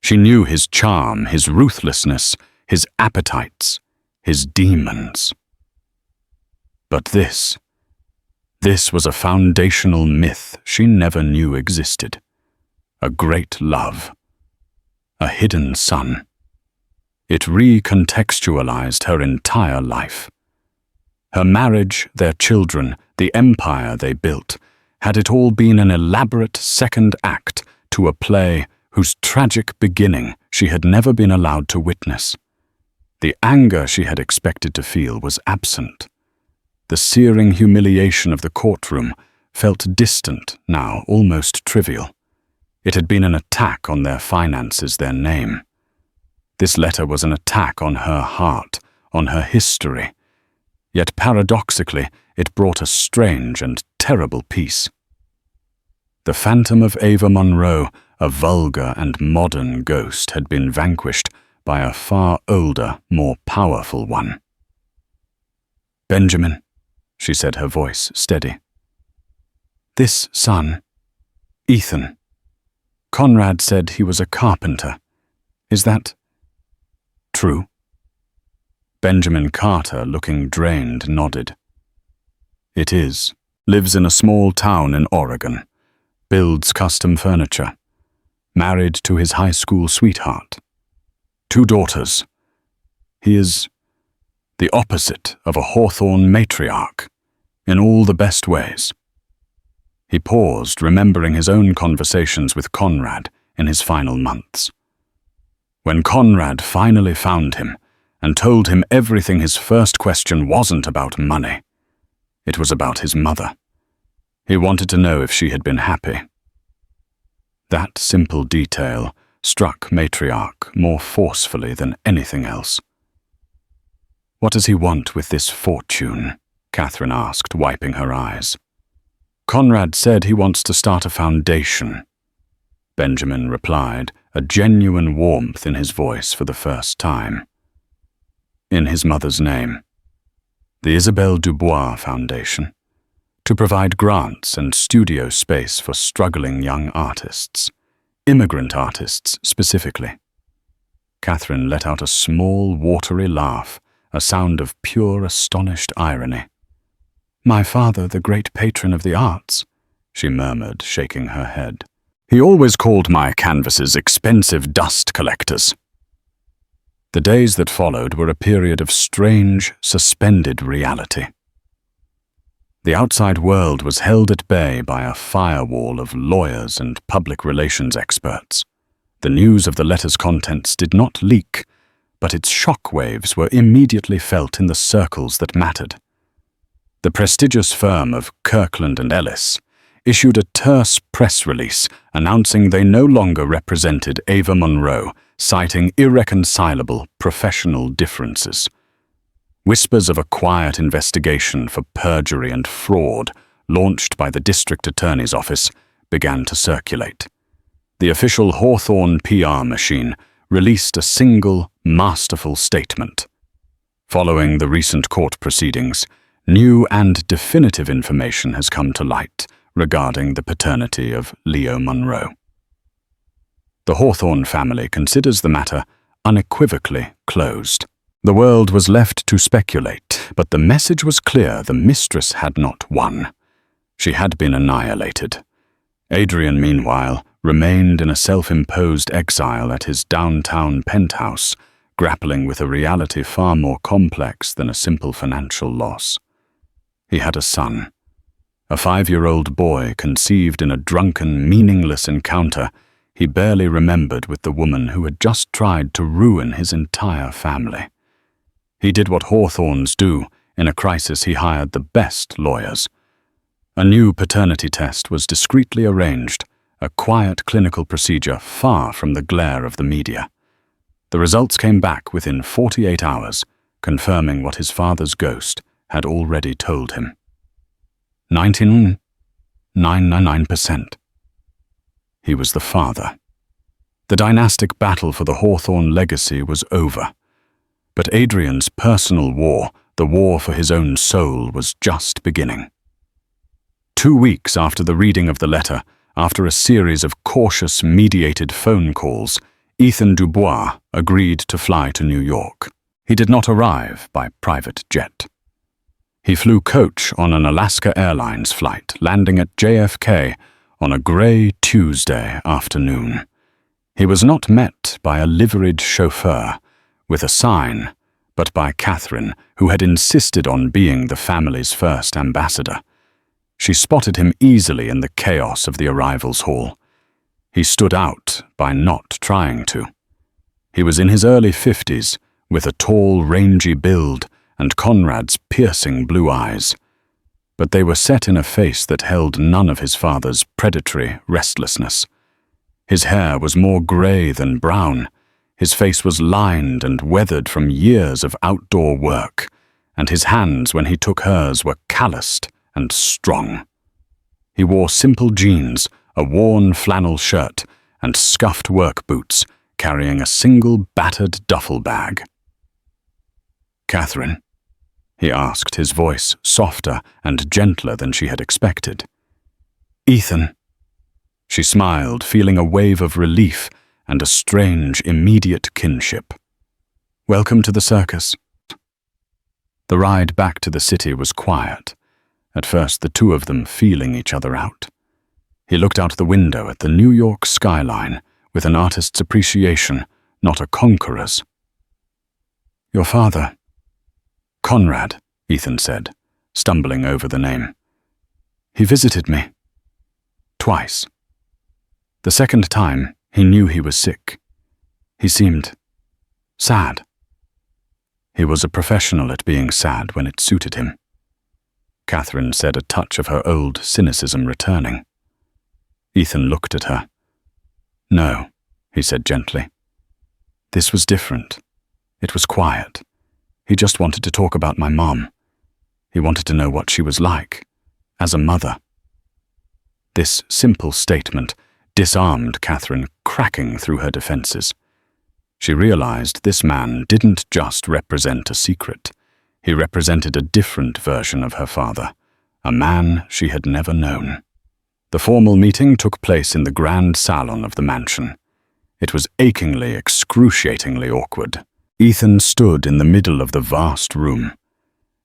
She knew his charm, his ruthlessness, his appetites, his demons. But this was a foundational myth she never knew existed. A great love. A hidden son. It recontextualized her entire life. Her marriage, their children, the empire they built, had it all been an elaborate second act to a play whose tragic beginning she had never been allowed to witness. The anger she had expected to feel was absent. The searing humiliation of the courtroom felt distant now, almost trivial. It had been an attack on their finances, their name. This letter was an attack on her heart, on her history. Yet paradoxically, it brought a strange and terrible peace. The phantom of Ava Monroe, a vulgar and modern ghost, had been vanquished by a far older, more powerful one. "Benjamin," she said, her voice steady. "This son, Ethan, Conrad said he was a carpenter. Is that true?" Benjamin Carter, looking drained, nodded. "It is. Lives in a small town in Oregon. Builds custom furniture. Married to his high school sweetheart. 2 daughters. He is the opposite of a Hawthorne matriarch, in all the best ways." He paused, remembering his own conversations with Conrad in his final months. When Conrad finally found him and told him everything, his first question wasn't about money. It was about his mother. He wanted to know if she had been happy. That simple detail struck Matriarch more forcefully than anything else. "What does he want with this fortune?" Catherine asked, wiping her eyes. "Conrad said he wants to start a foundation," Benjamin replied, a genuine warmth in his voice for the first time. "In his mother's name. The Isabelle Dubois Foundation, to provide grants and studio space for struggling young artists, immigrant artists specifically." Catherine let out a small, watery laugh, a sound of pure, astonished irony. "My father, the great patron of the arts," she murmured, shaking her head. "He always called my canvases expensive dust collectors." The days that followed were a period of strange, suspended reality. The outside world was held at bay by a firewall of lawyers and public relations experts. The news of the letter's contents did not leak, but its shockwaves were immediately felt in the circles that mattered. The prestigious firm of Kirkland & Ellis issued a terse press release announcing they no longer represented Ava Monroe, citing irreconcilable professional differences. Whispers of a quiet investigation for perjury and fraud, launched by the district attorney's office, began to circulate. The official Hawthorne PR machine released a single, masterful statement. Following the recent court proceedings, new and definitive information has come to light regarding the paternity of Leo Monroe. The Hawthorne family considers the matter unequivocally closed. The world was left to speculate, but the message was clear: the mistress had not won. She had been annihilated. Adrian, meanwhile, remained in a self-imposed exile at his downtown penthouse, grappling with a reality far more complex than a simple financial loss. He had a son, a 5-year-old boy conceived in a drunken, meaningless encounter he barely remembered with the woman who had just tried to ruin his entire family. He did what Hawthornes do. In a crisis, he hired the best lawyers. A new paternity test was discreetly arranged, a quiet clinical procedure far from the glare of the media. The results came back within 48 hours, confirming what his father's ghost had already told him. 19 0.999%. He was the father. The dynastic battle for the Hawthorne legacy was over. But Adrian's personal war, the war for his own soul, was just beginning. 2 weeks after the reading of the letter, after a series of cautious, mediated phone calls, Ethan Dubois agreed to fly to New York. He did not arrive by private jet. He flew coach on an Alaska Airlines flight, landing at JFK on a grey Tuesday afternoon. He was not met by a liveried chauffeur with a sign, but by Catherine, who had insisted on being the family's first ambassador. She spotted him easily in the chaos of the arrivals hall. He stood out by not trying to. He was in his early 50s, with a tall, rangy build and Conrad's piercing blue eyes. But they were set in a face that held none of his father's predatory restlessness. His hair was more grey than brown. His face was lined and weathered from years of outdoor work, and his hands, when he took hers, were calloused and strong. He wore simple jeans, a worn flannel shirt, and scuffed work boots, carrying a single battered duffel bag. "Catherine?" he asked, his voice softer and gentler than she had expected. "Ethan." She smiled, feeling a wave of relief and a strange, immediate kinship. "Welcome to the circus." The ride back to the city was quiet. At first, the two of them feeling each other out. He looked out the window at the New York skyline with an artist's appreciation, not a conqueror's. "Your father." "Conrad," Ethan said, stumbling over the name. "He visited me. Twice. The second time, he knew he was sick. He seemed sad. He was a professional at being sad when it suited him." Catherine said, a touch of her old cynicism returning. Ethan looked at her. "No," he said gently. "This was different. It was quiet. He just wanted to talk about my mom. He wanted to know what she was like, as a mother." This simple statement disarmed Catherine, cracking through her defenses. She realized this man didn't just represent a secret. He represented a different version of her father, a man she had never known. The formal meeting took place in the grand salon of the mansion. It was achingly, excruciatingly awkward. Ethan stood in the middle of the vast room,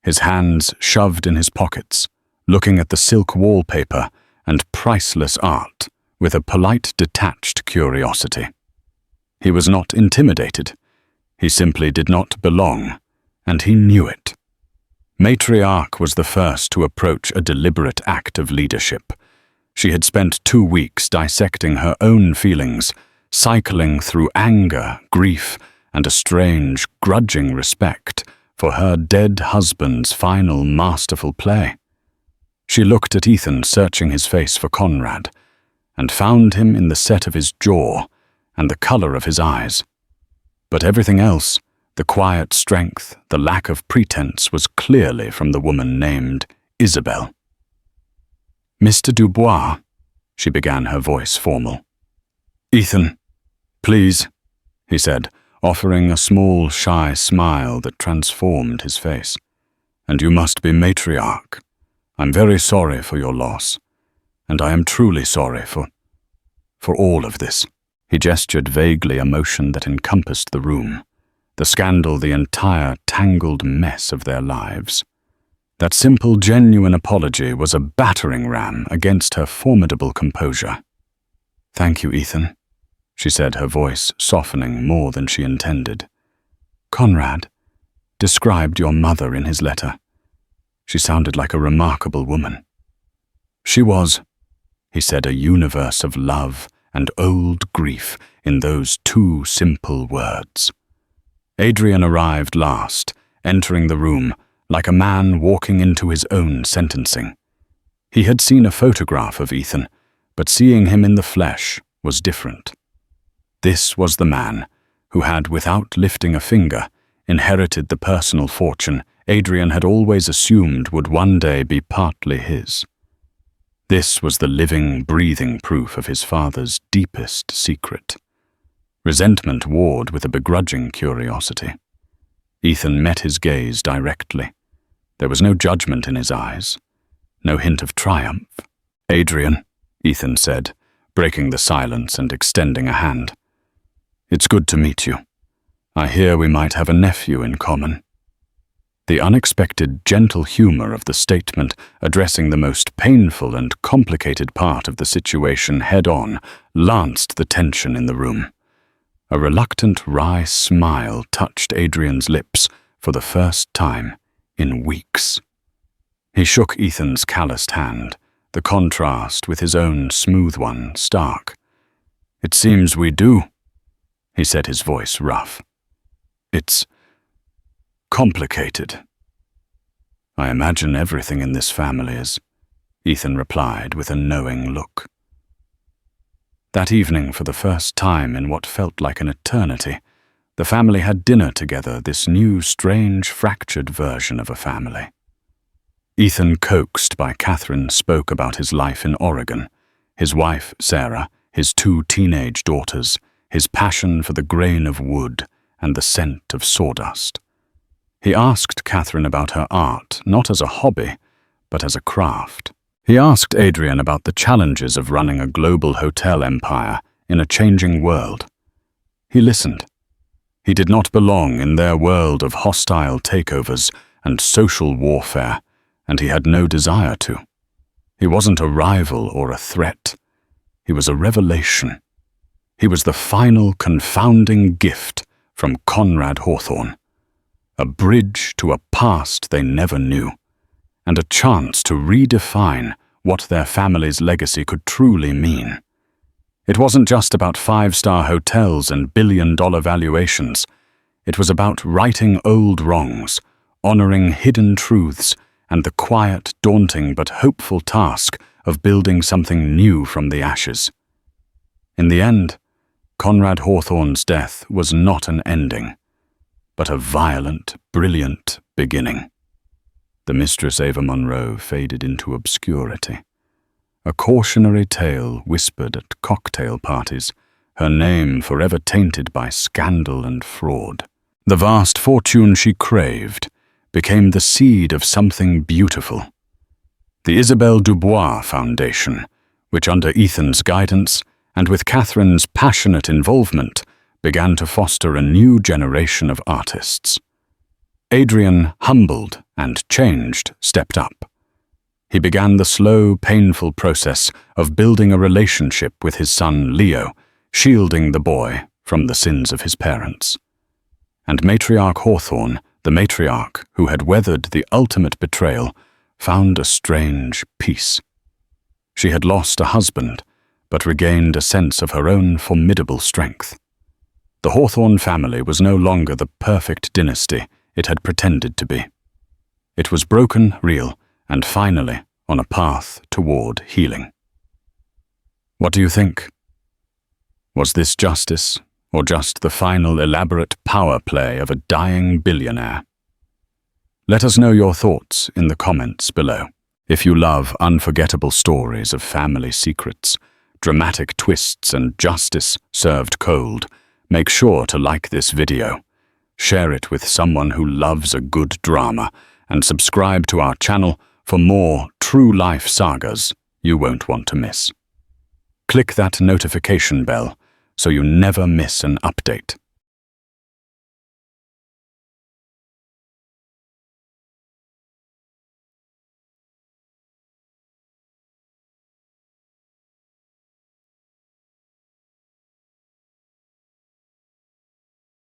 his hands shoved in his pockets, looking at the silk wallpaper and priceless art with a polite, detached curiosity. He was not intimidated. He simply did not belong, and he knew it. Matriarch was the first to approach a deliberate act of leadership. She had spent 2 weeks dissecting her own feelings, cycling through anger, grief, and a strange, grudging respect for her dead husband's final masterful play. She looked at Ethan, searching his face for Conrad, and found him in the set of his jaw and the color of his eyes. But everything else, the quiet strength, the lack of pretense, was clearly from the woman named Isabel. "Mr. Dubois," she began, her voice formal. "Ethan, please," he said, offering a small, shy smile that transformed his face. "And you must be matriarch. I'm very sorry for your loss, and I am truly sorry for all of this." He gestured vaguely, a motion that encompassed the room, the scandal, the entire tangled mess of their lives. That simple, genuine apology was a battering ram against her formidable composure. "Thank you, Ethan," she said, her voice softening more than she intended. "Conrad described your mother in his letter. She sounded like a remarkable woman." "She was," he said, a universe of love and old grief in those 2 simple words. Adrian arrived last, entering the room like a man walking into his own sentencing. He had seen a photograph of Ethan, but seeing him in the flesh was different. This was the man who had, without lifting a finger, inherited the personal fortune Adrian had always assumed would one day be partly his. This was the living, breathing proof of his father's deepest secret. Resentment warred with a begrudging curiosity. Ethan met his gaze directly. There was no judgment in his eyes, no hint of triumph. "Adrian," Ethan said, breaking the silence and extending a hand. "It's good to meet you. I hear we might have a nephew in common." The unexpected, gentle humor of the statement, addressing the most painful and complicated part of the situation head-on, lanced the tension in the room. A reluctant, wry smile touched Adrian's lips for the first time in weeks. He shook Ethan's calloused hand, the contrast with his own smooth one stark. "It seems we do," he said, his voice rough. "It's complicated." "I imagine everything in this family is," Ethan replied with a knowing look. That evening, for the first time in what felt like an eternity, the family had dinner together, this new, strange, fractured version of a family. Ethan, coaxed by Catherine, spoke about his life in Oregon, his wife, Sarah, his 2 teenage daughters, his passion for the grain of wood and the scent of sawdust. He asked Catherine about her art, not as a hobby, but as a craft. He asked Adrian about the challenges of running a global hotel empire in a changing world. He listened. He did not belong in their world of hostile takeovers and social warfare, and he had no desire to. He wasn't a rival or a threat. He was a revelation. He was the final confounding gift from Conrad Hawthorne, a bridge to a past they never knew, and a chance to redefine what their family's legacy could truly mean. It wasn't just about 5-star hotels and billion-dollar valuations. It was about righting old wrongs, honoring hidden truths, and the quiet, daunting but hopeful task of building something new from the ashes. In the end, Conrad Hawthorne's death was not an ending, but a violent, brilliant beginning. The Mistress Ava Monroe faded into obscurity. A cautionary tale whispered at cocktail parties, her name forever tainted by scandal and fraud. The vast fortune she craved became the seed of something beautiful. The Isabelle Dubois Foundation, which under Ethan's guidance and with Catherine's passionate involvement, began to foster a new generation of artists. Adrian, humbled and changed, stepped up. He began the slow, painful process of building a relationship with his son Leo, shielding the boy from the sins of his parents. And matriarch Hawthorne, the matriarch who had weathered the ultimate betrayal, found a strange peace. She had lost a husband, but regained a sense of her own formidable strength. The Hawthorne family was no longer the perfect dynasty it had pretended to be. It was broken, real, and finally on a path toward healing. What do you think? Was this justice, or just the final elaborate power play of a dying billionaire? Let us know your thoughts in the comments below. If you love unforgettable stories of family secrets, dramatic twists, and justice served cold, make sure to like this video, share it with someone who loves a good drama, and subscribe to our channel for more true-life sagas you won't want to miss. Click that notification bell so you never miss an update.